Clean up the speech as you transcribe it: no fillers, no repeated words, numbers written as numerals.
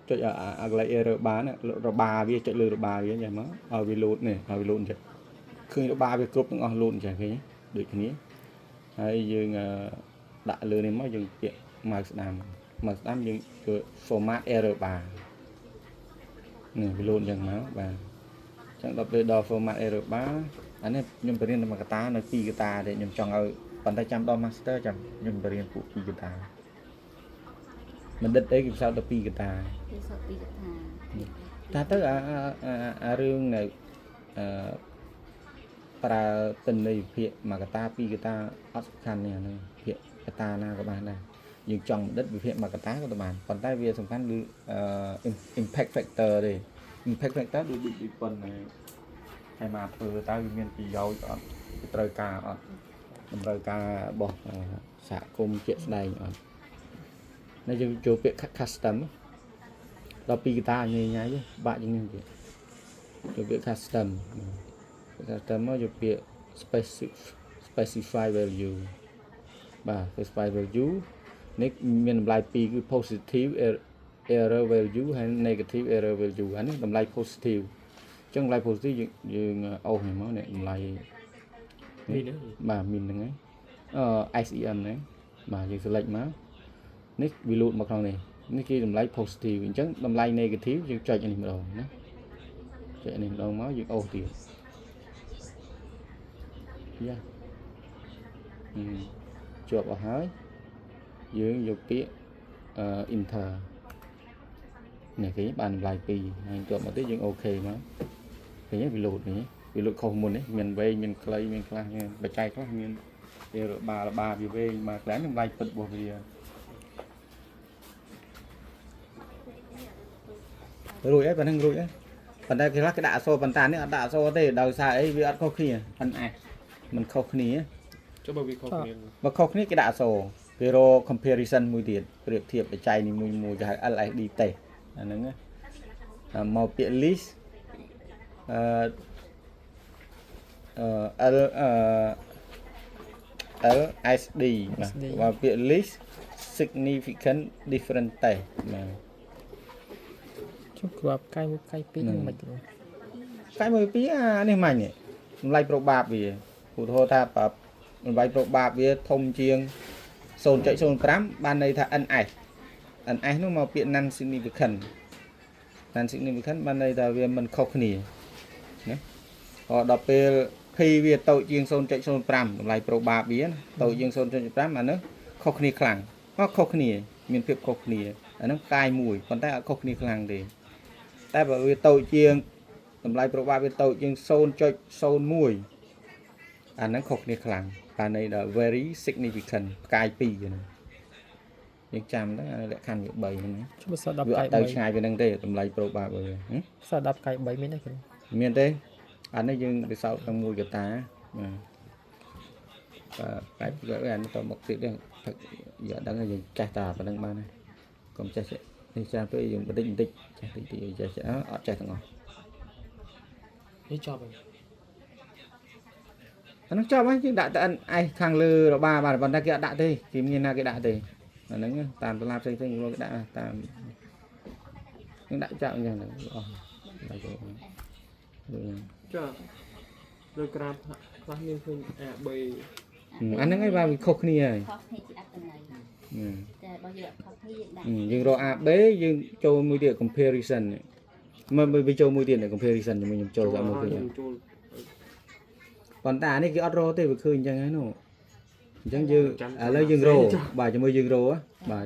ចុចអាកន្លែង error bar ណារបស់វាចុចលើរបស់វាចឹងមកឲ្យវា load នេះឲ្យវា load ចឹងឃើញរបស់វាគ្រប់ទាំងអស់ load ចឹងឃើញដូចគ្នាហើយយើងដាក់លើនេះមកយើងពាក់ mouse ស្ដាំយើងធ្វើ format error bar នេះវា load ចឹងមកបាទចឹងដល់ពេលដល់ format error bar អានេះខ្ញុំបរៀនតែមួយកតានៅ2កតាទេខ្ញុំចង់ឲ្យប៉ុន្តែចាំដល់ master ចាំខ្ញុំបរៀនពួក2កតាបណ្ឌិតអីគេផ្សោតដល់2កតាគេផ្សោត2កតាតែទៅអារឿងនៅប្រើទិន្នន័យភាគមួយកតា2កតាអត់សំខាន់ទេអាហ្នឹងភាគកតាណាក៏បានដែរយើងចង់បណ្ឌិតវិភាគមួយកតាក៏បានប៉ុន្តែវាសំខាន់គឺimpact factor ទេ impact factor ដូចប៉ុណ្ណឹងហើយមកធ្វើតើវាមានប្រយោជន៍អត់ត្រូវការអត់តម្រូវការរបស់សហគមន៍ជាក់ស្ដែងអត់នៅយើងចូលពាក្យ custom ដល់2កតាញ៉ៃបាក់ជាងនេះទៀតចូលពាក្យ custom មកយកពាក្យ specify value បាទ specify value នេះមានតម្លៃ2គឺ positive error value ហើយ negative error value អានេះតម្លៃ positive អញ្ចឹងតម្លៃ positive យើងអូសនេះមកនេះតម្លៃបាទមានហ្នឹងហើយSEM ហ្នឹងបាទយើង select មកនេះវា load មកក្នុងនេះគេតម្លៃ positive អញ្ចឹងតម្លៃ negative យើងចុចនេះម្ដងណាចុចនេះម្ដងមកយើងអូសទៀតយ៉ាជាប់អស់ហើយយើងយកពាក្យenter នេះគេបានតម្លៃ2ហើយជាប់មកទៀតយើងអូខេមកឃើញវា load នេះវា load ខុសមុននេះមានវែងមានខ្លីមានខ្លះមានបច្ចេកខ្លះមានវារបស់វាវែងមកខ្លះតម្លៃពិតរបស់វារួចហើយប៉ុណ្ណឹងរួចហើយប៉ុន្តែគេខ្លះគេដាក់អក្សរប៉ុន្តែនេះអត់ដាក់អក្សរទេដោយសារអីវាអត់ខុសគ្នាមិនខុសគ្នាចុះបើវាខុសគ្នាបើខុសគ្នាគេដាក់អក្សរគេរក comparison មួយទៀតប្រៀបធៀបបច្ច័យនីមួយគេហៅ LSD test អាហ្នឹងមកពាក្យ list LSD បាទពាក្យ list significant different test បាទគ្រាប់កាយ1កាយ2ហ្នឹងមិនកាយ1 2អានេះមិននេះតម្លៃប្របបាបវាឧទាហរណ៍ថាតម្លៃប្របបាបវាធំជាង 0.05 បានន័យថា NS នោះមកពាក្យ non significant បានន័យថាវាមិនខុសគ្នាណាដល់ពេល P វាតូចជាង 0.05 តម្លៃប្របបាបវាតូចជាង 0.5 អានោះខុសគ្នាខ្លាំងខុសគ្នាមានភាពខុសគ្នាអានោះកាយមួយប៉ុន្តែអត់ខុសគ្នាខ្លាំងទេតែបើវាតូចជាងតម្លៃប្របបាបវាតូចជាង 0.01 អាហ្នឹងខុសគ្នាខ្លាំងបានន័យថា very significant ផ្កាយ2ហ្នឹងយើងចាំទៅលក្ខខណ្ឌវា3ហ្នឹងវាស10កាយ3ទៅឆ្ងាយពីហ្នឹងទេតម្លៃប្របបាបវាស10កាយ3មានទេគ្រូមានទេអានេះយើងពិសោធន៍ទាំងមួយកតាបាទកាយ2អានេះតមកទៀតទេយកដឹងយើងចេះតាប៉ុណ្្នឹងបានហើយកុំចេះនេះចាំទៅយើងបន្តិចចេះចេះអត់ចេះទាំងអស់នេះចប់ហើយអានឹងចប់ហើយយើងដាក់តែអេសខាងលើរបស់បាទប៉ុន្តែគេអត់ដាក់ទេគេមានណាគេដាក់ទេអាហ្នឹងតាមតឡាផ្សេងគេដាក់តាមយើងដាក់ចាក់អញ្ចឹងទៅអស់បាយចូលចាដោយក្រាបខ្លះមានឃើញA3អាហ្នឹងហើយបាទវាខុសគ្នាហើយខុសគ្នាជាអត្តន័យតែបើយើងខុសគ្នាយើងដាក់យើងរក AB យើងចូលមួយទៀត comparison មើលវាចូលមួយទៀត comparison ជាមួយខ្ញុំចូលតាមមួយឃើញប៉ុន្តែអានេះគេអត់រកទេវាឃើញអញ្ចឹងហើយនោះអញ្ចឹងយើងឥឡូវយើងរកបាទជាមួយយើងរកបាទ